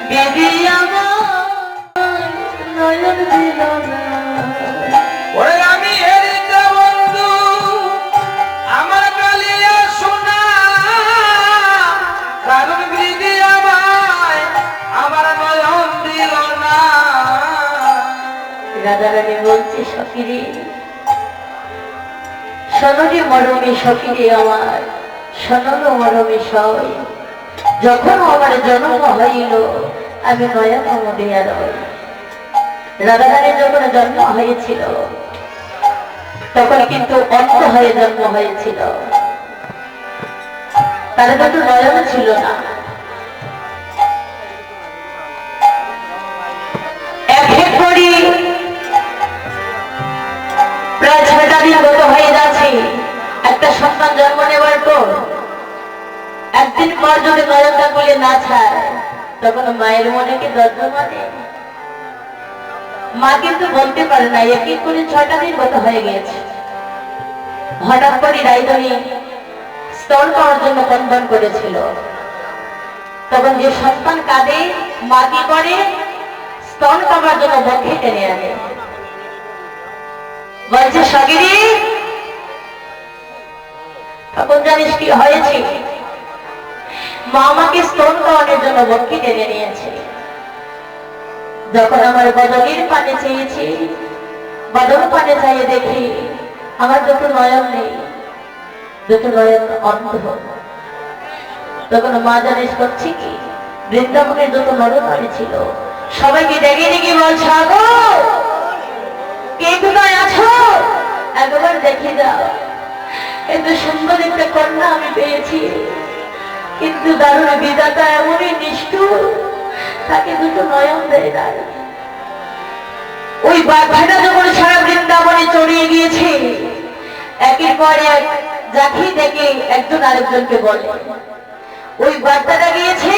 দিদি আমার নয়ন দিল না। ওরে আমি হেরিতে বন্ধু আমার কালিয়া সোনা, কারণ দিদি আমায় আমার নয়ন দিল না। রাধারানী বলছে সখীরে, শোনরে মরমে সখীরে আমার, শোনলো মরমে সয়, যখন আমার জন্ম হইল আমি নয়ন মরিয়া রই। রাধারানীর যখন জন্ম হয়েছিল তখন কিন্তু অন্ধ হয়ে জন্ম হয়েছিল, তার কিন্তু নয়ন ছিল না। এক করি প্রায় 6টা দিন গত হয়ে যাচ্ছে একটা সন্তান জন্ম নেবার পর। একদিন পর যদি নয়নটা বলে না ছাড়ে তখন মায়ের মনে কি দর্দ মানে? মা কিন্তু বলতে পারে না। একই করে 6টা দিন গত হয়ে গিয়েছে। হঠাৎ করে রাইদনি স্তন পাওয়ার জন্য বন্ধন করেছিল। তখন যে সন্তান কাঁদে মা কি করে? স্তন পাওয়ার জন্য বক্ষে টেনে আনে, বলছে সগিরি তখন জানিস কি হয়েছে? মা আমাকে স্তন খাওয়ানোর জন্য বক্ষে টেনে নিয়েছে। যখন আমার বদলের পানে চেয়েছি, বদল পানে চাইয়ে দেখি আমার দুটো নয়ন নেই, দুটো নয়ন অন্ধ। তখন মা জানিস করছি কি? বৃন্দাবনের দুটো নরনারী ছিল, সবাইকে ডেকে ডেকে বলছে আগো কে কোথায় আছো, একবার দেখে যাও। এত সুন্দর একটা কন্যা আমি পেয়েছি, কিন্তু দারুণ বিধাতা এমনই নিষ্ঠুর, তাকে দুটো নয়ন দেয় না। ওই বাঘাটা যখন সারা বৃন্দাবনে চড়িয়ে গিয়েছে, একের পর এক যাকে দেখে একজন আরেকজনকে বলে। ওই বার্তাটা গিয়েছে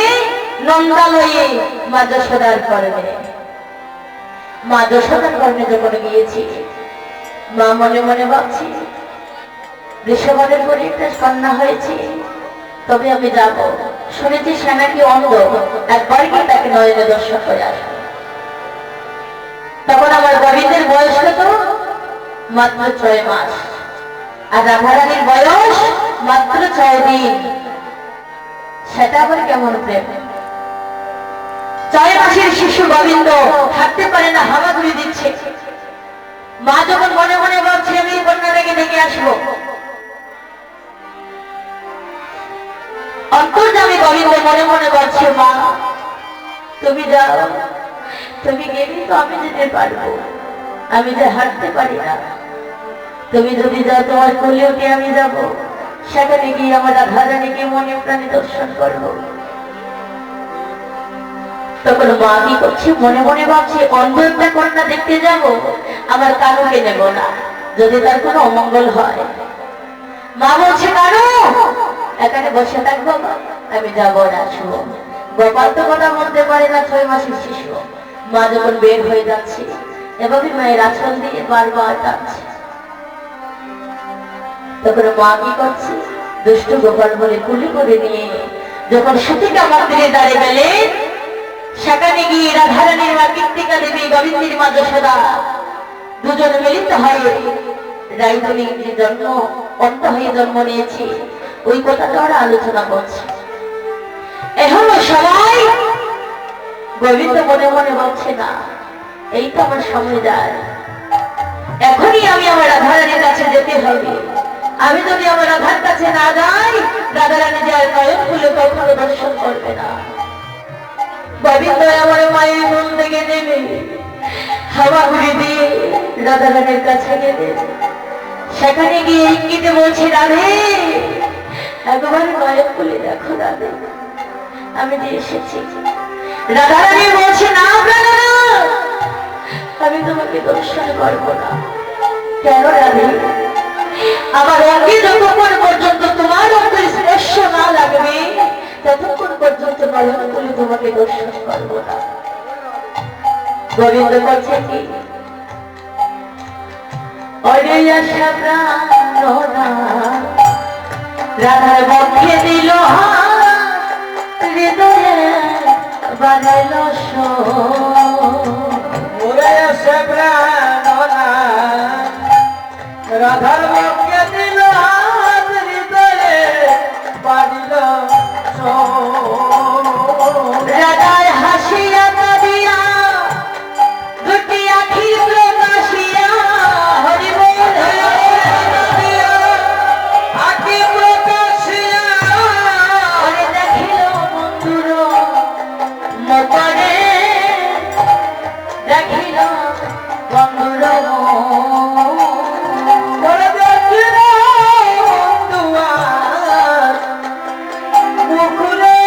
নন্দালয়ে মা যশোদার কর্ণে। মা যশোদার কর্ণে যখন গিয়েছি, মা মনে মনে ভাবছি বৃষভের পরে একটা কন্যা হয়েছে, তবে আমি যাব। শুনেছি সে নাকি অন্ধ, একবার কি তাকে নয়নে দর্শন করে আসবে। তখন আমার গোবিন্দের বয়স কত? মাত্র 6 মাস, আর রাধারানীর বয়স মাত্র 6 দিন। সেটা আবার কেমন প্রেম! 6 মাসের শিশু গোবিন্দ হাঁটতে পারে না, হামাগুড়ি দিচ্ছে। মা যখন মনে মনে ভাবছে আমি এই কন্যাটাকে ডেকে আসবো, অন্তর্যামী গোবিন্দ মনে মনে বলছে মা তুমি যাও, তুমি গেলে তো আমি যেতে পারবো, আমি যে হাঁটতে পারি না। তুমি যদি যাও তোমার কোলে উঠে আমি যাব, সেখানে গিয়ে আমার রাধারানীকে মনে প্রাণে দর্শন করবো। তখন মা কি করছে? মনে মনে ভাবছে অন্ধ একটা কন্যা দেখতে যাব, আমার কানুকে নেব না, যদি তার কোনো অমঙ্গল হয়। মা বলছে কানু এখানে বসে থাকবো, আমি যাবো না, আসবো। গোপাল তো কথা বলতে পারে না, 6 মাসের শিশু। মা যখন বের হয়ে যাচ্ছে, এভাবে মায়ের আঁচল দিয়ে বারবার টানছে। তখন মা কি করছে? দুষ্ট গোপাল বলে কুলি করে নিয়ে যখন সতীকা মন্দিরে দাঁড়িয়ে গেলেন, সেখানে গিয়ে রাধারানীর মা কীর্তিকা দেবী, গোবিন্দের মা যশোদা দুজন মিলিত হয়ে রাইদনি যে জন্ম অন্ধ হয়ে জন্ম নিয়েছে, ওই কথাটা ওরা আলোচনা করছে। এখনো সবাই গোবিন্দ মনে মনে বলছে না এই তো আমার সময় যায়, এখনই আমি আমার রাধারানীর কাছে যেতে হবে। আমি যদি আমার রাধার কাছে না যাই, রাধারানী যে আর নয়ন খুলে কখনো দর্শন করবে না। গোবিন্দ আমার মায়ের মন থেকে নেবে, হাওয়া ঘুরে দিয়ে রাধারানীর কাছে গেলে, সেখানে গিয়ে ইঙ্গিতে বলছে রাধে একবার নয়ন খুলে দেখো রাধে, আমি যে এসেছি। রাধারানী বলছে না আমি তোমাকে দর্শন করবো না। কেন রাধে? আমার অঙ্গে যতক্ষণ পর্যন্ত তোমার অঙ্গের স্পর্শ না লাগবে, ততক্ষণ পর্যন্ত নয়ন খুলে তোমাকে দর্শন করবো না। গোবিন্দ বলছে কি অরে আশা প্রাণনা রাধার বক্ষে দিল হৃদয়ে বানাইল ওরে সে প্রাণনা রাধার বাক্যে দিল হাত হৃদয়ে বাড়িল রাধার হাসিয়া কাঁদিয়া দুটি আখি প্রকাশিয়া হরি বল আকি প্রকাশিয়া হরে দেখিল বন্ধুর মতরে দেখিল বন্ধুর ওরে দেখিল দুয়ার মুখরে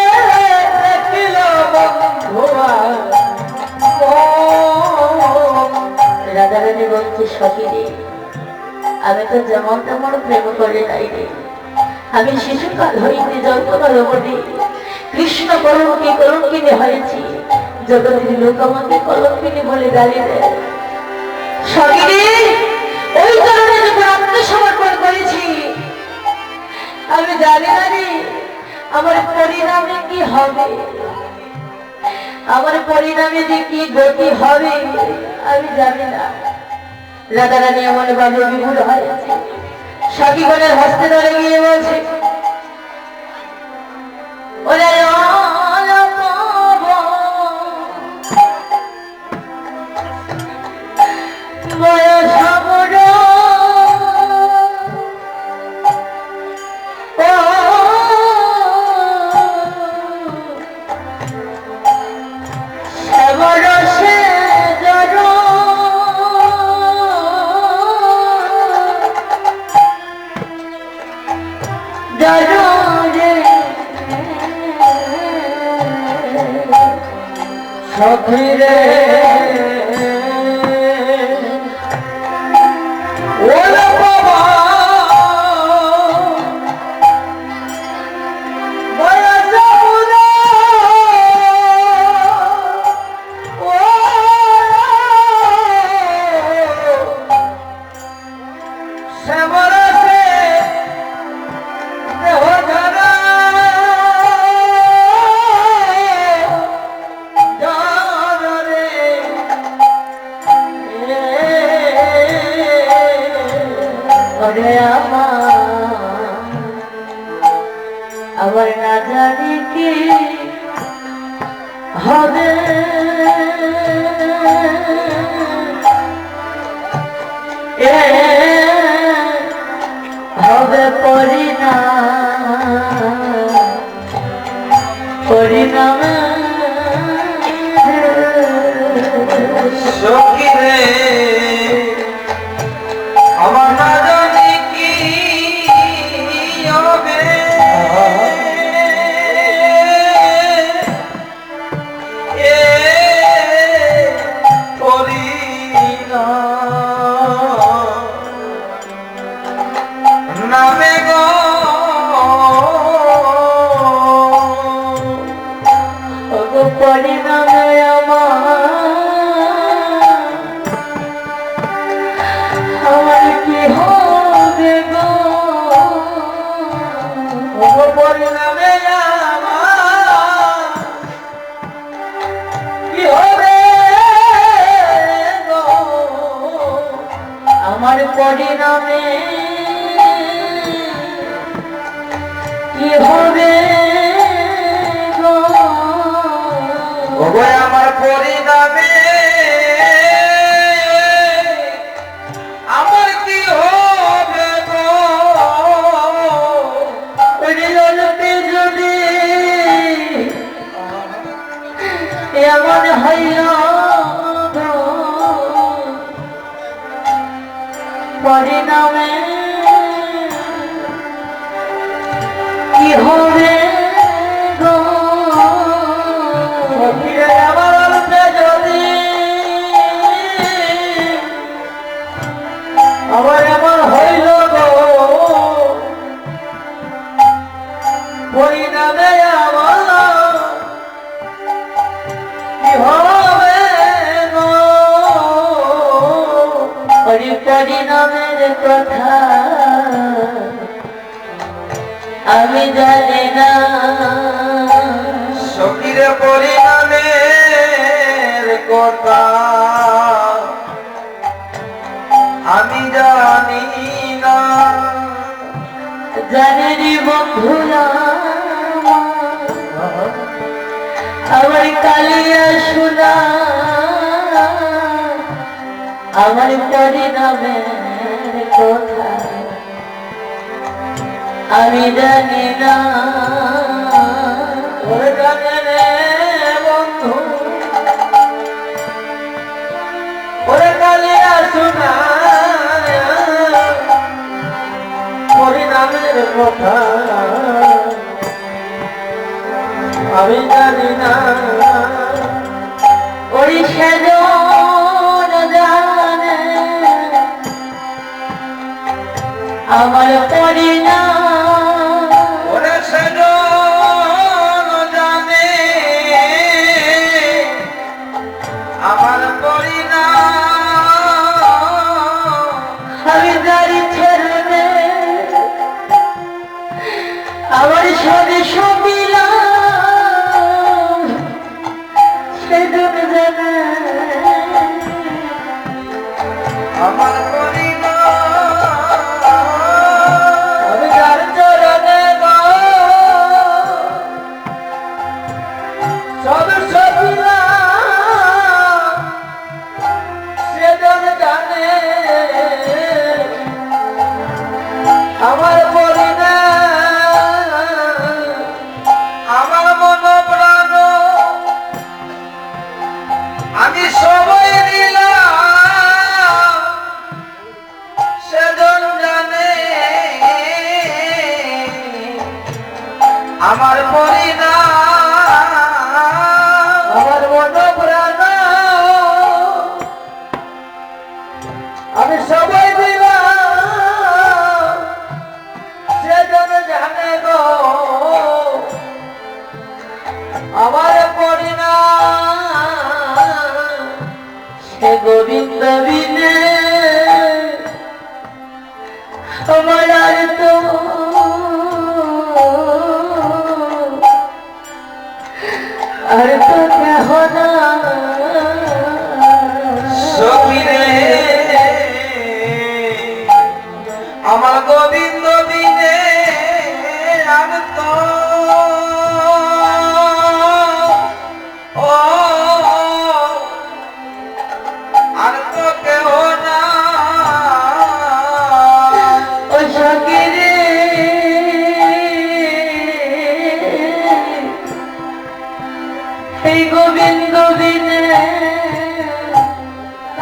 দেখিল বন্ধুয়ার রাধারানী বলছে সখী রে, আমি তো যেমন তেমন প্রেম করে নাই রে। আমি শিশুকাল হইতে জন্মকাল অবধি কৃষ্ণ কলঙ্কিনী হয়েছি। জগতের লোক আমাকে কলঙ্কিনী বলে গালি দেয়। সখী রে, ওই কারণে যখন আত্মসমর্পণ করেছি, আমি জানি না রে আমার পরিণামে কি হবে, আমার পরিণামে যে কি গতি হবে আমি জানি না। রাধারানী এমন ভাবে বিভুল হয়েছে, সখীগণের হস্তে ধরে গিয়ে বলছে ওরে বয়স আমার শ্যামরসে জড় রে সখী রে ওরে বাবা বয়স বুড়ো ও শ্যামরসে দেহ ধরা ওরে আমার না জানি কি হবে, হবে পরিণামে সখী রে আমার না জানি কি হবে এ নামে গো পরিণামে আমার কি হবে গো, পরিণামে কি হবে গো আমার পরিণামে কি হবে গো, ওগো আমার পরিণামে আমার কি হবে গো জলতে যদি এমন হইল গো, পরিণামে কি হবে গো, ফিরে আমার অল্পে যদি আবার এমন হইল গো পরিণামে আমার কি হবে গো পরিণামের কথা আমি জানি না, সখীর পরিণামে কথা আমি জানি না। জানে রে বন্ধুরা আমার কালিয়া শোনা আমার পরিণামের কথা আমি জানি না। ওরে জানে রে বন্ধু, ওরে কালিয়া শোনা পরিণামের কথা আমি জানি না। ওই সেজন জানে আমার পরিণাম, ওরে সেজন জানে আমার পরিণাম। আমি দাঁড়ি ছেড়ে আমার সাথে সবিলাম সেজন জানে আমার পরিণাম। আমি যার চরণে গো সব সবিলাম সেজন জানে আমার পরিণাম। আমার মন প্রাণ আমি সবাই দিলাম সেজন জানে আমার পরিণাম। আমার মন প্রাণ আমি সবাই দিলাম সেজন জানে গো আমার পরিণাম। সে গোবিন্দ বিনে আমার আর তো কেহ না। সখী রে আমার গোবিন্দ বিনে আর তো ও আর তো কেহ না। ও সখী রে এই গোবিন্দ বিনে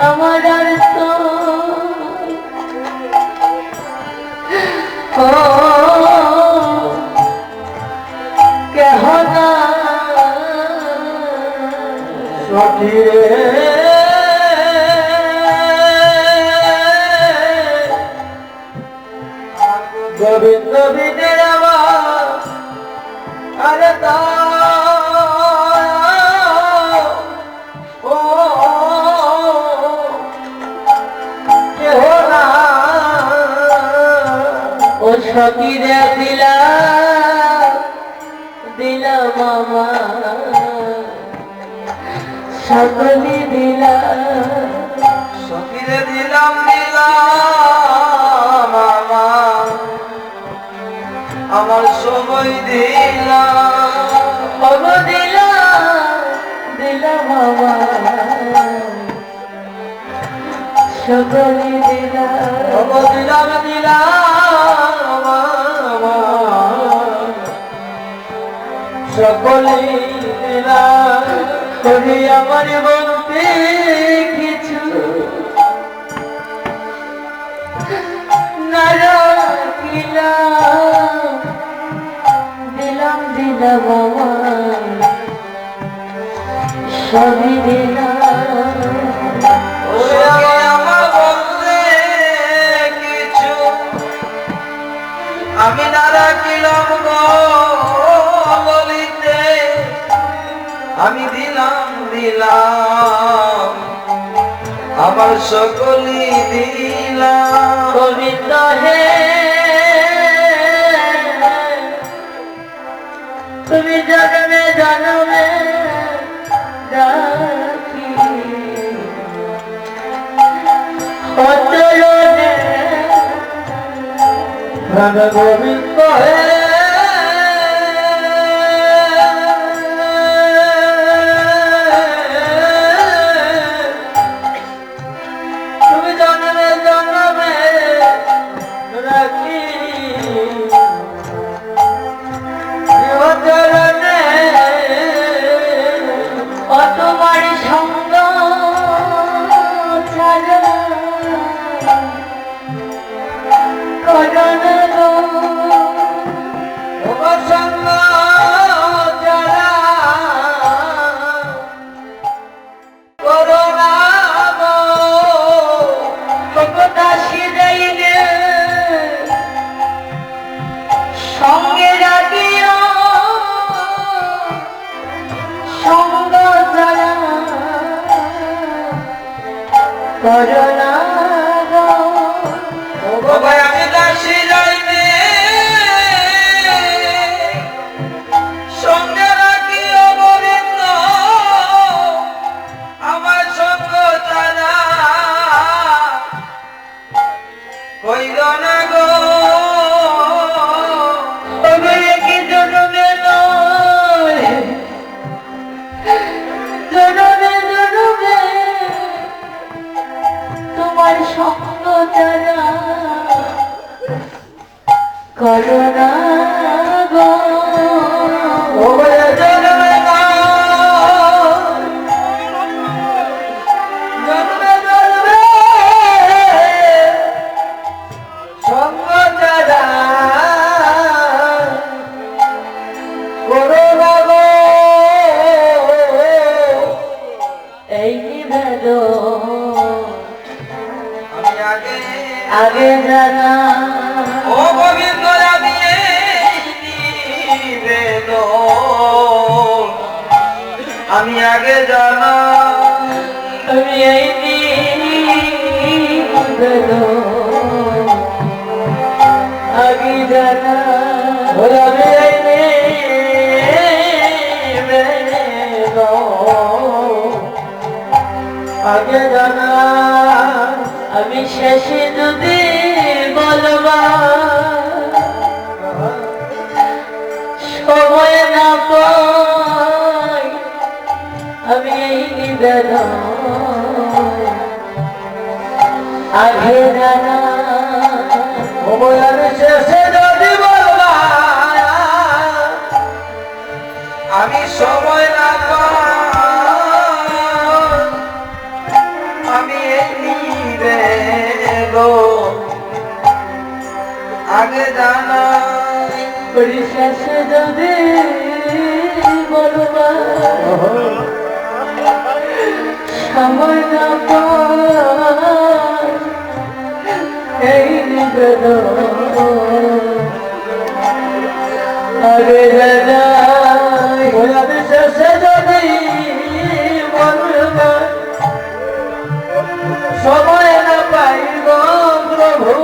আমার আর তো কেহ না। সখী রে গোবিন্দ বিনে আমার আরে তা ও কেহ না। ও সখী রে দিলাম দিলাম মামা সকলে দিলাম সখী রে দিলাম দিলাম আমার সবাই দিলাম। ওগো দিলাম দিলাম মামা সকলে দিলাম ওগো দিলাম দিলাম সকলেই দিলাম। করি আমার বলতে কিছু না রাখিলাম দিলাম দিলাম আমার সবই দিলাম। ওরে আমার বলতে কিছু আমি না রাখিলাম গো বলিতে আমি দিলাম দিলাম আমার সকলই দিলাম। গোবিন্দ হে তুমি জন্মে জন্মে রাখি রাধা গোবিন্দ হে তুমি জন্মে জন্মে রাখি চরণে তোমার সঙ্গ ছাড়া করণ গো তোমার সঙ্গ যারা করোনা দাসী যাইলে সঙ্গে রাখিও সঙ্গ ছাড়া করোনা গো ও ভাই আমি দাসী যাইতে সঙ্গে রাখি অবরিন্দ আমার সঙ্গ ছাড়া কইল না গো তবে কি জনমে নয় জনমে জনমে তোমার সঙ্গ ছাড়া করোনা গো ও ভাই জন্মে না জন্মে জন্মে সঙ্গ ছাড়া করোনা গো এই নিবেদন আমি আগে আগে জানা ও গোবিন্দ আমি নিবেদন আমি আগে জানা আমি এই নিবেদন আগে জানা আমি এই নিবেদন আগে জানা আমি শেষে যদি বলবা সময় না পাই আমি এই নিবেদন আগে জানা আমি শেষে যদি বলবা আমি সময় না পাই আমি এই নিবেদন আগে জানা শেষে যদি বলবা সময় না পাই এই নিবেদন আগে জানা আমি শেষে যদি বলবা সময় না পাইব প্রভু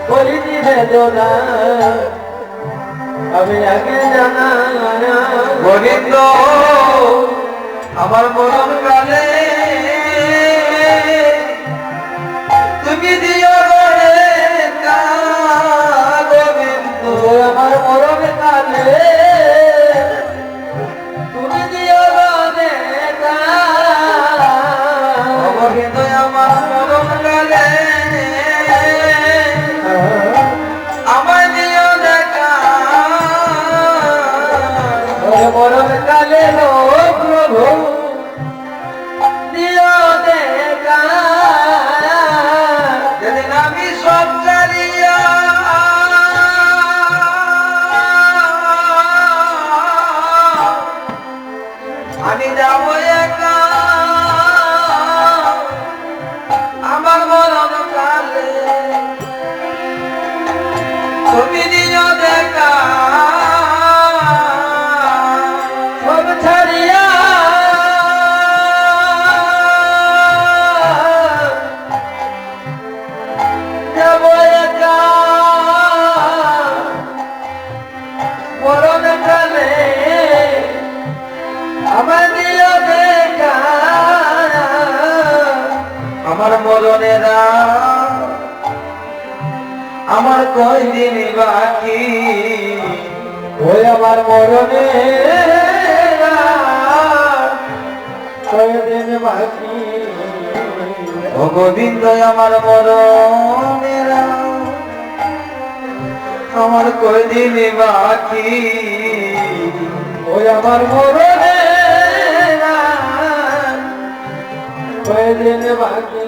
বলি নিবেদনা আমি আগে জানা গোবিন্দ আমার মরণ কালে তুমি দিও রে গোবিন্দ আমার মরণ কালে তুমি দিও রে গোবিন্দ আমার মরণ কালে আমার দিও দেখা মরণ কালে প্রভু দিও দেখা যেদিন আমি সব জানিয়া আমি যাব একা আমার মরণ কালে তুমি দিও দেখা সব ছাড়িয়া যাব একা মরণ কালে আমার দিও দেখা আমার মরণেরা আমার কয়দিন বাকি ওই আমার মরণে কয়দিন বাকি ও গোবিন্দ আমার মরণের আমার কয়দিন বাকি ওই আমার মরণে কয়দিন বাকি